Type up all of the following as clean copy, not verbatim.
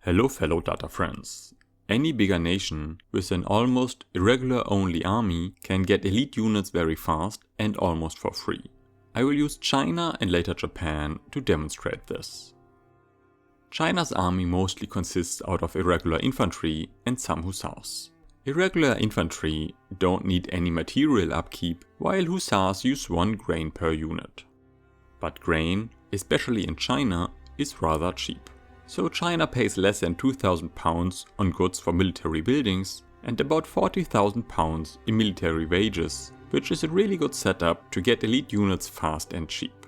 Hello fellow data friends. Any bigger nation with an almost irregular only army can get elite units very fast and almost for free. I will use China and later Japan to demonstrate this. China's army mostly consists out of irregular infantry and some hussars. Irregular infantry don't need any material upkeep, while hussars use 1 grain per unit. But grain, especially in China, is rather cheap. So China pays less than £2,000 on goods for military buildings and about £40,000 in military wages, which is a really good setup to get elite units fast and cheap.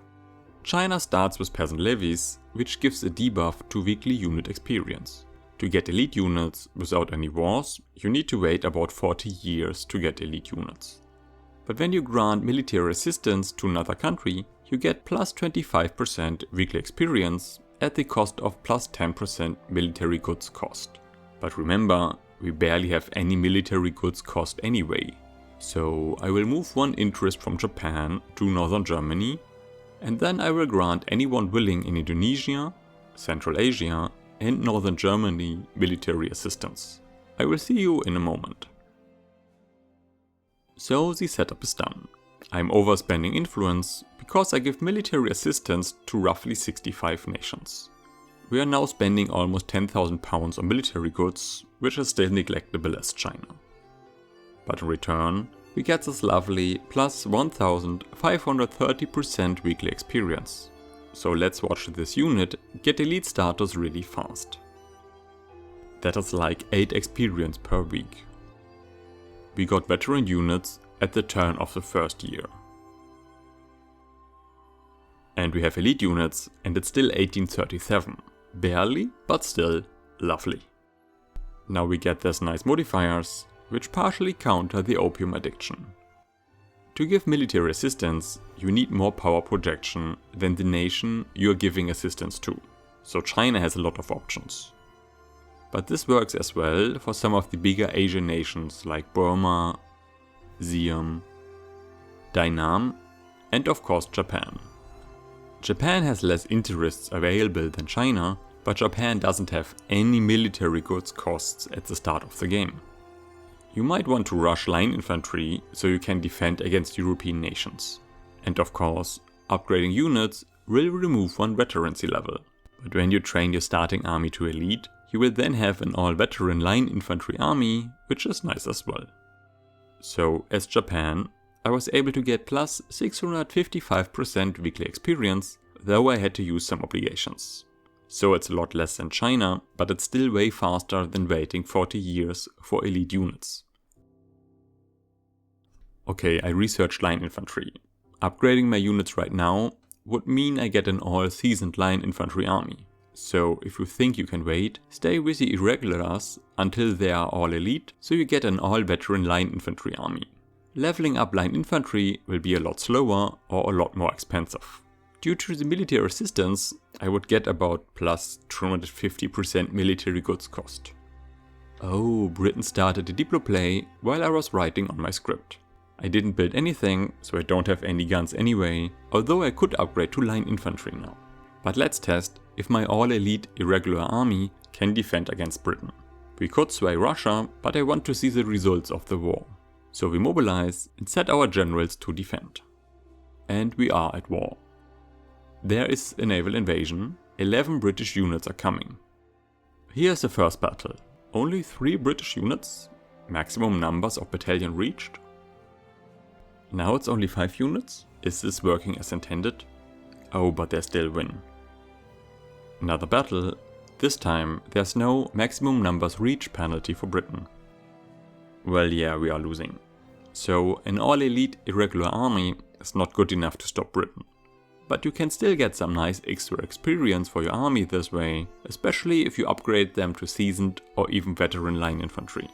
China starts with peasant levies, which gives a debuff to weekly unit experience. To get elite units without any wars, you need to wait about 40 years to get elite units. But when you grant military assistance to another country, you get plus 25% weekly experience at the cost of plus 10% military goods cost. But remember, we barely have any military goods cost anyway. So I will move 1 interest from Japan to northern Germany, and then I will grant anyone willing in Indonesia, Central Asia and northern Germany military assistance. I will see you in a moment. So the setup is done. I'm overspending influence because I give military assistance to roughly 65 nations. We are now spending almost £10,000 on military goods, which is still neglectable as China. But in return, we get this lovely plus 1530% weekly experience. So let's watch this unit get elite status really fast. That is like 8 experience per week. We got veteran units at the turn of the first year. And we have elite units and it's still 1837. Barely, but still lovely. Now we get these nice modifiers, which partially counter the opium addiction. To give military assistance, you need more power projection than the nation you are giving assistance to. So China has a lot of options. But this works as well for some of the bigger Asian nations like Burma, Siam, Dainam, and of course Japan. Japan has less interests available than China, but Japan doesn't have any military goods costs at the start of the game. You might want to rush line infantry so you can defend against European nations. And of course, upgrading units will remove 1 veterancy level. But when you train your starting army to elite, you will then have an all-veteran line infantry army, which is nice as well. So, as Japan, I was able to get plus 655% weekly experience, though I had to use some obligations. So it's a lot less than China, but it's still way faster than waiting 40 years for elite units. Okay, I researched line infantry. Upgrading my units right now would mean I get an all-seasoned line infantry army. So if you think you can wait, stay with the irregulars until they are all elite, so you get an all-veteran line infantry army. Leveling up line infantry will be a lot slower or a lot more expensive. Due to the military assistance, I would get about plus 250% military goods cost. Oh, Britain started a Diplo play while I was writing on my script. I didn't build anything, so I don't have any guns anyway, although I could upgrade to line infantry now. But let's test if my all-elite irregular army can defend against Britain. We could sway Russia, but I want to see the results of the war. So we mobilize and set our generals to defend. And we are at war. There is a naval invasion, 11 British units are coming. Here's the first battle. Only 3 British units? Maximum numbers of battalion reached? Now it's only 5 units? Is this working as intended? Oh, but they still win. Another battle. This time there's no maximum numbers reached penalty for Britain. Well, yeah, we are losing. So an all-elite irregular army is not good enough to stop Britain. But you can still get some nice extra experience for your army this way, especially if you upgrade them to seasoned or even veteran line infantry.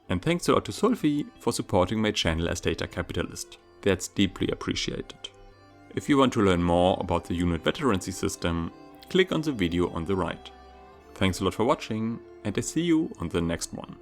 And thanks a lot to Solfi for supporting my channel as Data Capitalist. That's deeply appreciated. If you want to learn more about the unit veterancy system, click on the video on the right. Thanks a lot for watching, and I see you on the next one.